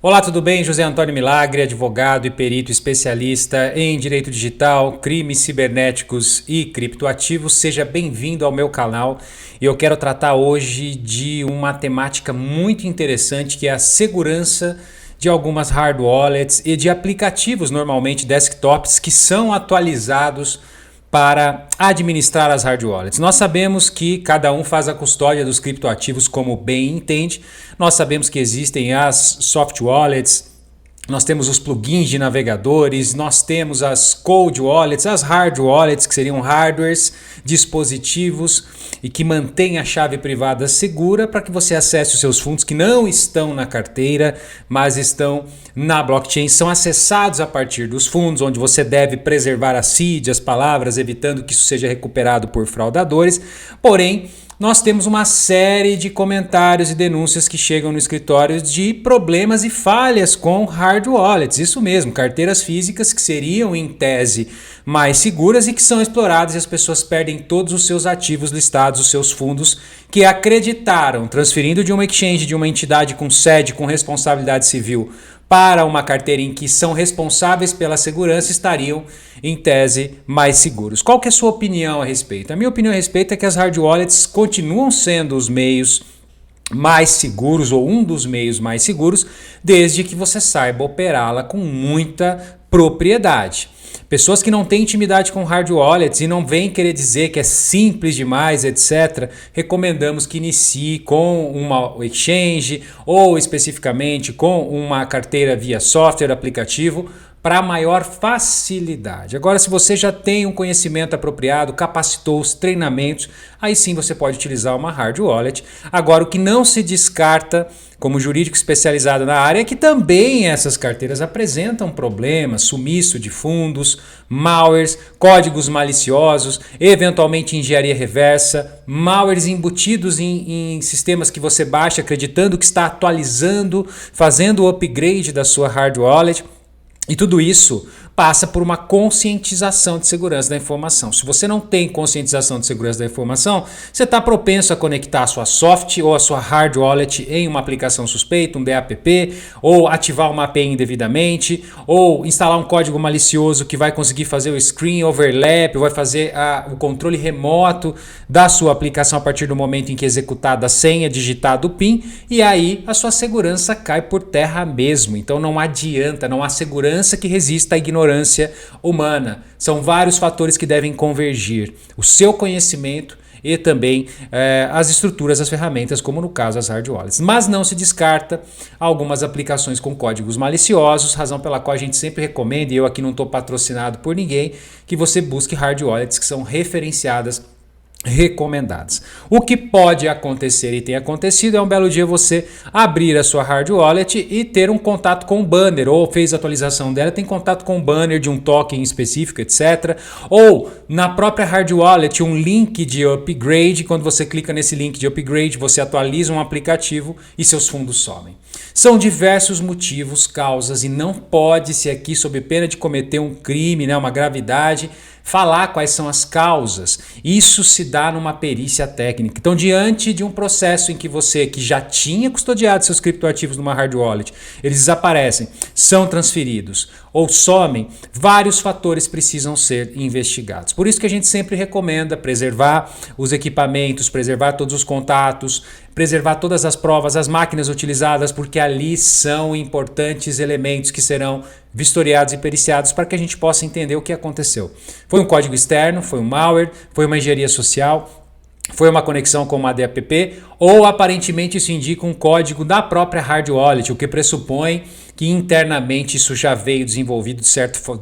Olá, tudo bem? José Antônio Milagre, advogado e perito especialista em direito digital, crimes cibernéticos e criptoativos. Seja bem-vindo ao meu canal. Eu quero tratar hoje de uma temática muito interessante que é a segurança de algumas hard wallets e de aplicativos, normalmente desktops, que são atualizados para administrar as hard wallets. Nós sabemos que cada um faz a custódia dos criptoativos como bem entende. Nós sabemos que existem as soft wallets, nós temos os plugins de navegadores, nós temos as cold wallets, as hard wallets, que seriam hardwares, dispositivos e que mantêm a chave privada segura para que você acesse os seus fundos que não estão na carteira, mas estão na blockchain, são acessados a partir dos fundos, onde você deve preservar a seed, as palavras, evitando que isso seja recuperado por fraudadores. Porém, nós temos uma série de comentários e denúncias que chegam no escritório de problemas e falhas com hard wallets. Isso mesmo, carteiras físicas que seriam em tese mais seguras e que são exploradas e as pessoas perdem todos os seus ativos listados, os seus fundos que acreditaram, transferindo de uma exchange, de uma entidade com sede, com responsabilidade civil, para uma carteira em que são responsáveis pela segurança, estariam, em tese, mais seguros. Qual que é a sua opinião a respeito? A minha opinião a respeito é que as hard wallets continuam sendo os meios mais seguros, ou um dos meios mais seguros, desde que você saiba operá-la com muita propriedade. Pessoas que não têm intimidade com hard wallets e não vêm querer dizer que é simples demais, etc., recomendamos que inicie com uma exchange ou especificamente com uma carteira via software, aplicativo, para maior facilidade. Agora, se você já tem um conhecimento apropriado, capacitou os treinamentos, aí sim você pode utilizar uma hard wallet. Agora, o que não se descarta como jurídico especializado na área é que também essas carteiras apresentam problemas, sumiço de fundos, malwares, códigos maliciosos, eventualmente engenharia reversa, malwares embutidos em sistemas que você baixa acreditando que está atualizando, fazendo o upgrade da sua hard wallet. E tudo isso passa por uma conscientização de segurança da informação. Se você não tem conscientização de segurança da informação, você está propenso a conectar a sua soft ou a sua hard wallet em uma aplicação suspeita, um DApp, ou ativar uma API indevidamente, ou instalar um código malicioso que vai conseguir fazer o screen overlap, vai fazer o controle remoto da sua aplicação a partir do momento em que executada a senha, digitado o PIN, e aí a sua segurança cai por terra mesmo. Então não adianta, não há segurança que resista à ignorância humana. São vários fatores que devem convergir. O seu conhecimento e também as estruturas, as ferramentas, como no caso as hard wallets. Mas não se descarta algumas aplicações com códigos maliciosos, razão pela qual a gente sempre recomenda, e eu aqui não estou patrocinado por ninguém, que você busque hard wallets que são referenciadas, recomendadas. O que pode acontecer e tem acontecido é um belo dia você abrir a sua hard wallet e ter um contato com o banner, ou fez a atualização dela, tem contato com o banner de um token específico, etc. Ou na própria hard wallet um link de upgrade, quando você clica nesse link de upgrade você atualiza um aplicativo e seus fundos somem. São diversos motivos, causas, e não pode-se aqui, sob pena de cometer um crime, uma gravidade, falar quais são as causas. Isso se dá numa perícia técnica. Então, diante de um processo em que você, que já tinha custodiado seus criptoativos numa hard wallet, eles desaparecem, são transferidos ou somem, vários fatores precisam ser investigados. Por isso que a gente sempre recomenda preservar os equipamentos, preservar todos os contatos, preservar todas as provas, as máquinas utilizadas, porque ali são importantes elementos que serão vistoriados e periciados para que a gente possa entender o que aconteceu. Foi um código externo, foi um malware, foi uma engenharia social, foi uma conexão com uma DApp, ou aparentemente isso indica um código da própria hard wallet, o que pressupõe que internamente isso já veio desenvolvido de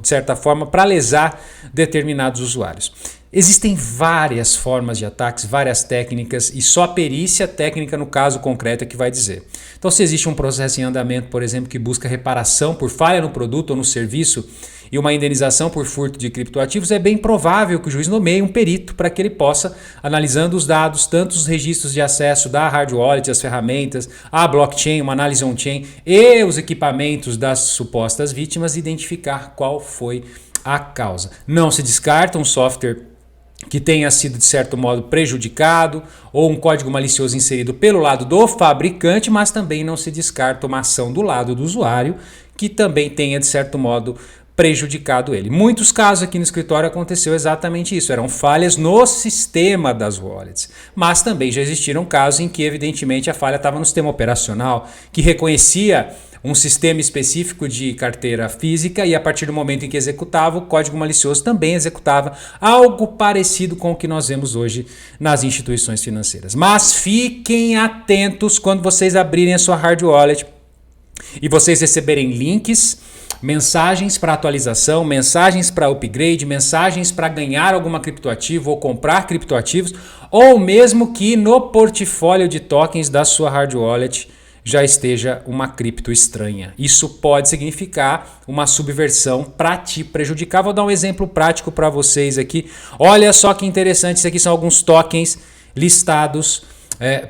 certa forma para lesar determinados usuários. Existem várias formas de ataques, várias técnicas, e só a perícia técnica no caso concreto é que vai dizer. Então, se existe um processo em andamento, por exemplo, que busca reparação por falha no produto ou no serviço e uma indenização por furto de criptoativos, é bem provável que o juiz nomeie um perito para que ele possa, analisando os dados, tanto os registros de acesso da hard wallet, as ferramentas, a blockchain, uma análise on-chain e os equipamentos das supostas vítimas, identificar qual foi a causa. Não se descarta um software que tenha sido de certo modo prejudicado ou um código malicioso inserido pelo lado do fabricante, mas também não se descarta uma ação do lado do usuário que também tenha de certo modo prejudicado ele. Muitos casos aqui no escritório aconteceu exatamente isso, eram falhas no sistema das wallets, mas também já existiram casos em que evidentemente a falha estava no sistema operacional, que reconhecia um sistema específico de carteira física e a partir do momento em que executava, o código malicioso também executava algo parecido com o que nós vemos hoje nas instituições financeiras. Mas fiquem atentos quando vocês abrirem a sua hard wallet e vocês receberem links, mensagens para atualização, mensagens para upgrade, mensagens para ganhar alguma criptoativo ou comprar criptoativos, ou mesmo que no portfólio de tokens da sua hard wallet já esteja uma cripto estranha. Isso pode significar uma subversão para te prejudicar. Vou dar um exemplo prático para vocês aqui. Olha só que interessante, isso aqui são alguns tokens listados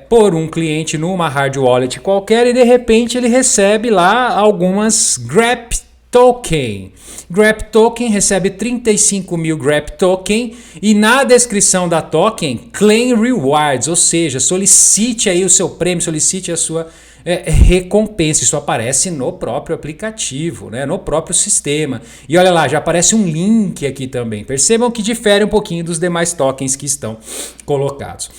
por um cliente numa hard wallet qualquer e de repente ele recebe lá algumas GRAP Token. GRAP Token recebe 35 mil GRAP Token e na descrição da token, claim rewards, ou seja, solicite aí o seu prêmio, solicite a sua recompensa. Isso aparece no próprio aplicativo, né, no próprio sistema. E olha lá, já aparece um link aqui também. Percebam que difere um pouquinho dos demais tokens que estão colocados.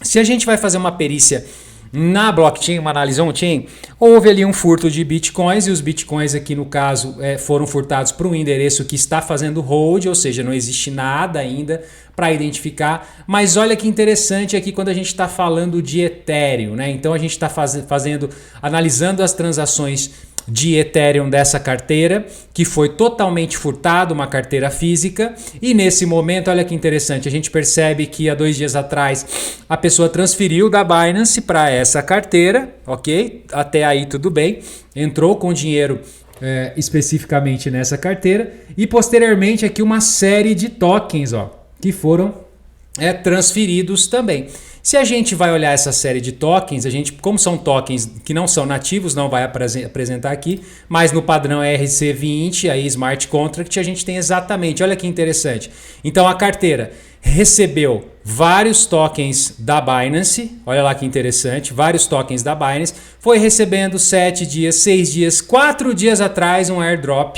Se a gente vai fazer uma perícia na blockchain, uma análise on-chain, houve ali um furto de bitcoins e os bitcoins aqui no caso foram furtados para um endereço que está fazendo hold, ou seja, não existe nada ainda para identificar. Mas olha que interessante aqui quando a gente está falando de Ethereum, né? Então a gente está analisando as transações de Ethereum dessa carteira, que foi totalmente furtado, uma carteira física, e nesse momento, olha que interessante, a gente percebe que há 2 dias atrás a pessoa transferiu da Binance para essa carteira, ok? Até aí tudo bem, entrou com dinheiro especificamente nessa carteira, e posteriormente aqui uma série de tokens que foram transferidos também. Se a gente vai olhar essa série de tokens, como são tokens que não são nativos, não vai apresentar aqui, mas no padrão ERC20, aí Smart Contract, a gente tem exatamente, olha que interessante. Então a carteira recebeu vários tokens da Binance, olha lá que interessante, vários tokens da Binance, foi recebendo 7 dias, 6 dias, 4 dias atrás um airdrop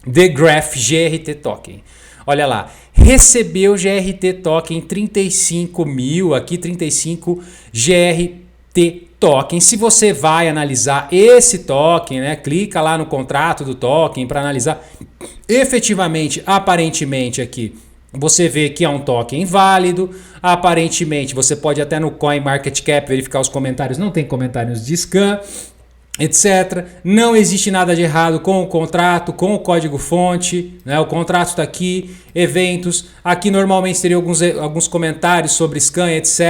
de Graph GRT Token. Olha lá, recebeu GRT Token 35 mil, aqui 35 GRT Token. Se você vai analisar esse token, né, clica lá no contrato do token para analisar efetivamente, aparentemente aqui, você vê que é um token válido, aparentemente você pode até no CoinMarketCap verificar os comentários, não tem comentários de scam, etc. Não existe nada de errado com o contrato, com o código-fonte, né? O contrato está aqui, eventos. Aqui normalmente teria alguns comentários sobre scam, etc.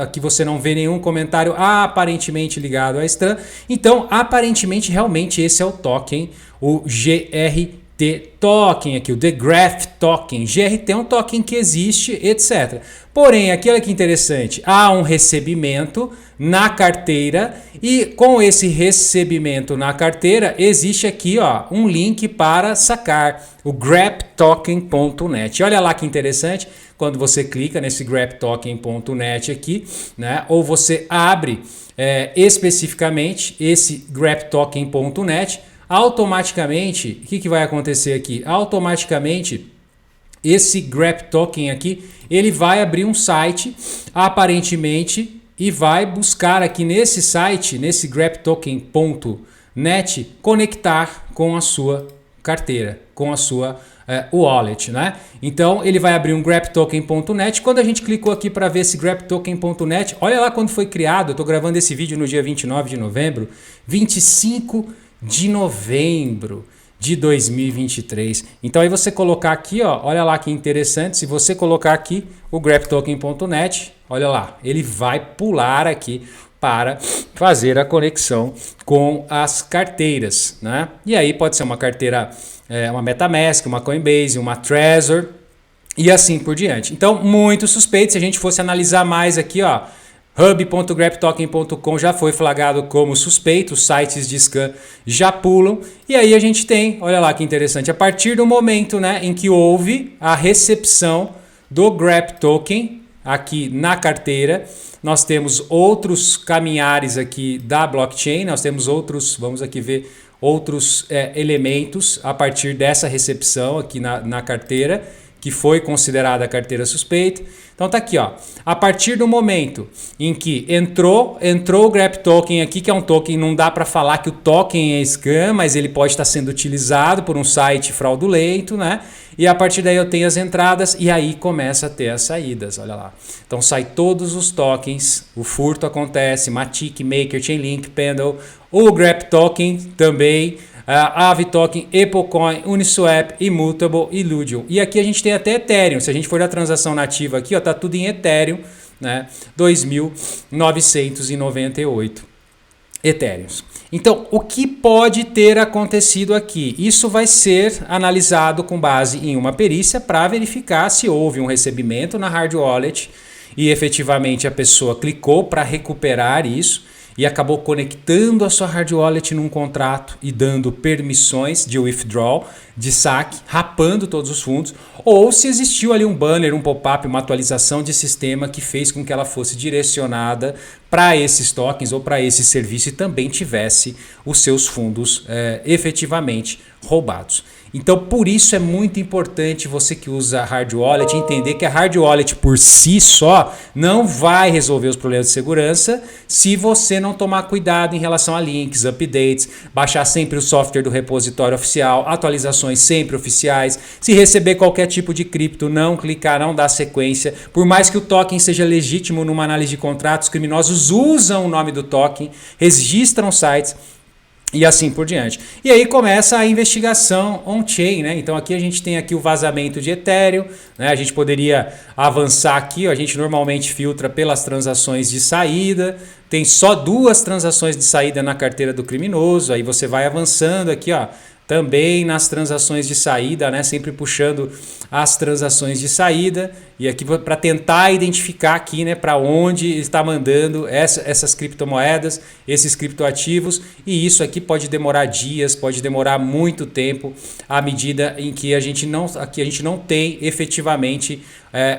Aqui você não vê nenhum comentário aparentemente ligado a scam. Então, aparentemente, realmente esse é o token, o GRT Token aqui, o The Graph Token. GRT é um token que existe, etc. Porém, aqui olha que interessante, há um recebimento na carteira e com esse recebimento na carteira existe aqui um link para sacar o graptoken.net. Olha lá que interessante, quando você clica nesse graptoken.net aqui, né, ou você abre especificamente esse graptoken.net, automaticamente, o que vai acontecer aqui? Automaticamente, esse Grap Token aqui, ele vai abrir um site, aparentemente, e vai buscar aqui nesse site, nesse graptoken.net, conectar com a sua carteira, com a sua wallet, né? Então, ele vai abrir um graptoken.net. Quando a gente clicou aqui para ver esse graptoken.net, olha lá quando foi criado. Eu estou gravando esse vídeo no dia 29 de novembro, 25 de novembro de 2023. Então aí você colocar aqui, olha lá que interessante, se você colocar aqui o graptoken.net, olha lá, ele vai pular aqui para fazer a conexão com as carteiras, né? E aí pode ser uma carteira, uma MetaMask, uma Coinbase, uma Trezor e assim por diante. Então, muito suspeito. Se a gente fosse analisar mais aqui, hub.graptoken.com já foi flagrado como suspeito, os sites de scam já pulam. E aí a gente tem, olha lá que interessante, a partir do momento, né, em que houve a recepção do Grep Token aqui na carteira. Nós temos outros caminhares aqui da blockchain, nós temos outros, vamos aqui ver, outros elementos a partir dessa recepção aqui na carteira, que foi considerada a carteira suspeita. Então tá aqui, ó. A partir do momento em que entrou o Grep Token aqui, que é um token, não dá para falar que o token é scam, mas ele pode estar sendo utilizado por um site fraudulento, né? E a partir daí eu tenho as entradas e aí começa a ter as saídas, olha lá. Então sai todos os tokens, o furto acontece, Matic, Maker, Chainlink, Pendle, o Grep Token também, Aave Token, Applecoin, Uniswap, Immutable e Ludium. E aqui a gente tem até Ethereum. Se a gente for na transação nativa aqui, ó, tá tudo em Ethereum, né? 2.998 Ethereums. Então, o que pode ter acontecido aqui? Isso vai ser analisado com base em uma perícia para verificar se houve um recebimento na hard wallet e efetivamente a pessoa clicou para recuperar isso e acabou conectando a sua hard wallet num contrato e dando permissões de withdrawal, de saque, rapando todos os fundos, ou se existiu ali um banner, um pop-up, uma atualização de sistema que fez com que ela fosse direcionada para esses tokens ou para esse serviço e também tivesse os seus fundos efetivamente roubados. Então, por isso é muito importante você que usa hard wallet entender que a hard wallet por si só não vai resolver os problemas de segurança se você não tomar cuidado em relação a links, updates, baixar sempre o software do repositório oficial, atualizações sempre oficiais, se receber qualquer tipo de cripto, não clicar, não dar sequência. Por mais que o token seja legítimo numa análise de contratos, criminosos usam o nome do token, registram sites e assim por diante. E aí começa a investigação on-chain, né? Então aqui a gente tem aqui o vazamento de Ethereum, né? A gente poderia avançar aqui, ó. A gente normalmente filtra pelas transações de saída, tem só 2 transações de saída na carteira do criminoso, aí você vai avançando aqui, ó, também nas transações de saída, né? Sempre puxando as transações de saída e aqui para tentar identificar aqui, né, para onde está mandando essas criptomoedas, esses criptoativos, e isso aqui pode demorar dias, pode demorar muito tempo à medida em que a gente não tem efetivamente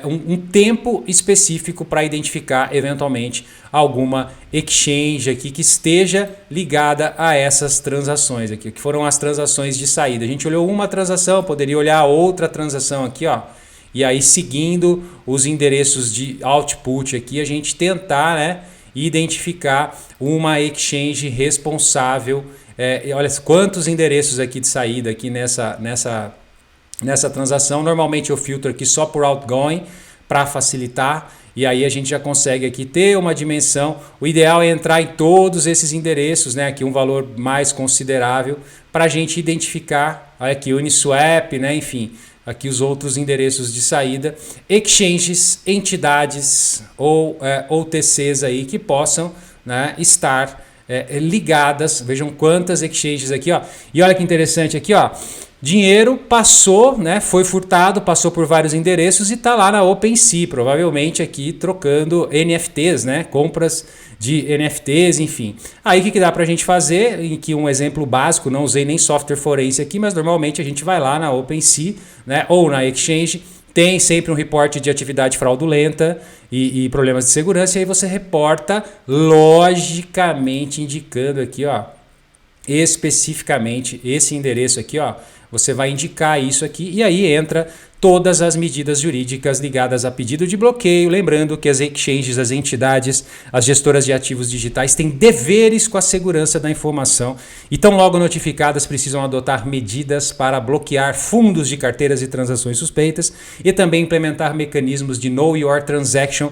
um tempo específico para identificar eventualmente alguma exchange aqui que esteja ligada a essas transações aqui, que foram as transações de saída. A gente olhou uma transação, poderia olhar outra transação aqui, ó, e aí seguindo os endereços de output aqui, a gente tentar, né, identificar uma exchange responsável. Olha quantos endereços aqui de saída aqui nessa transação. Normalmente eu filtro aqui só por outgoing para facilitar, e aí a gente já consegue aqui ter uma dimensão. O ideal é entrar em todos esses endereços, né, aqui um valor mais considerável para a gente identificar. Olha aqui Uniswap, né, enfim, aqui os outros endereços de saída, exchanges, entidades ou OTCs aí que possam, né, estar ligadas. Vejam quantas exchanges aqui, ó. E olha que interessante aqui, ó. Dinheiro passou, né, foi furtado, passou por vários endereços e está lá na OpenSea, provavelmente aqui trocando NFTs, né, compras de NFTs, enfim. Aí o que dá para a gente fazer? Em que um exemplo básico, não usei nem software forense aqui, mas normalmente a gente vai lá na OpenSea, né, ou na Exchange, tem sempre um reporte de atividade fraudulenta e problemas de segurança, e aí você reporta logicamente indicando aqui, ó, especificamente esse endereço aqui, ó, você vai indicar isso aqui e aí entra todas as medidas jurídicas ligadas a pedido de bloqueio. Lembrando que as exchanges, as entidades, as gestoras de ativos digitais têm deveres com a segurança da informação e tão logo notificadas precisam adotar medidas para bloquear fundos de carteiras e transações suspeitas e também implementar mecanismos de Know Your Transaction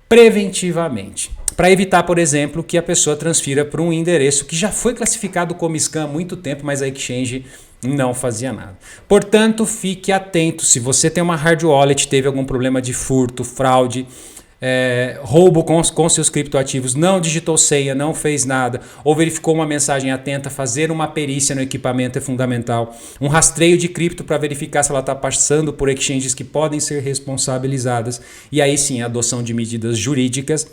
preventivamente, para evitar, por exemplo, que a pessoa transfira para um endereço que já foi classificado como scam há muito tempo, mas a exchange não fazia nada. Portanto, fique atento. Se você tem uma hard wallet, teve algum problema de furto, fraude, roubo com seus criptoativos, não digitou senha, não fez nada, ou verificou uma mensagem atenta, fazer uma perícia no equipamento é fundamental. Um rastreio de cripto para verificar se ela está passando por exchanges que podem ser responsabilizadas. E aí sim, a adoção de medidas jurídicas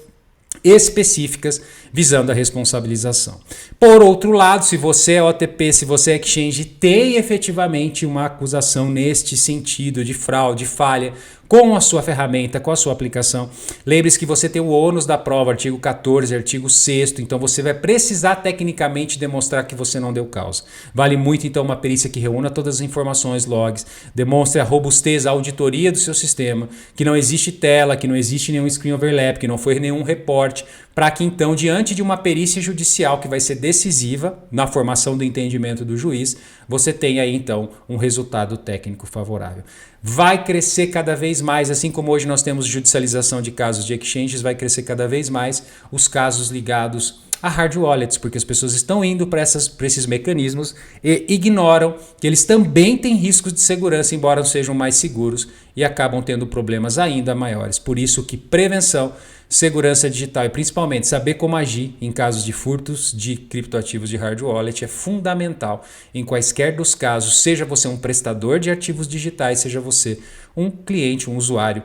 específicas visando a responsabilização. Por outro lado, se você é OTP, se você é exchange, tem efetivamente uma acusação neste sentido de fraude, falha com a sua ferramenta, com a sua aplicação. Lembre-se que você tem o ônus da prova, artigo 14, artigo 6º, então você vai precisar tecnicamente demonstrar que você não deu causa. Vale muito então uma perícia que reúna todas as informações, logs, demonstre a robustez, a auditoria do seu sistema, que não existe tela, que não existe nenhum screen overlap, que não foi nenhum reporte, para que então, diante de uma perícia judicial que vai ser decisiva na formação do entendimento do juiz, você tenha aí então um resultado técnico favorável. Vai crescer cada vez mais, assim como hoje nós temos judicialização de casos de exchanges, vai crescer cada vez mais os casos ligados a hard wallets, porque as pessoas estão indo para esses mecanismos e ignoram que eles também têm riscos de segurança, embora sejam mais seguros, e acabam tendo problemas ainda maiores. Por isso que prevenção, segurança digital e principalmente saber como agir em casos de furtos de criptoativos de hard wallet é fundamental em quaisquer dos casos, seja você um prestador de ativos digitais, seja você um cliente, um usuário,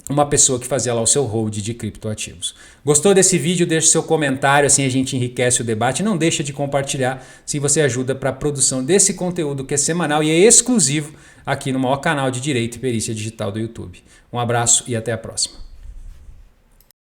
uma pessoa que fazia lá o seu hold de criptoativos. Gostou desse vídeo? Deixe seu comentário, assim a gente enriquece o debate. Não deixa de compartilhar, se você ajuda para a produção desse conteúdo que é semanal e é exclusivo aqui no maior canal de Direito e Perícia Digital do YouTube. Um abraço e até a próxima.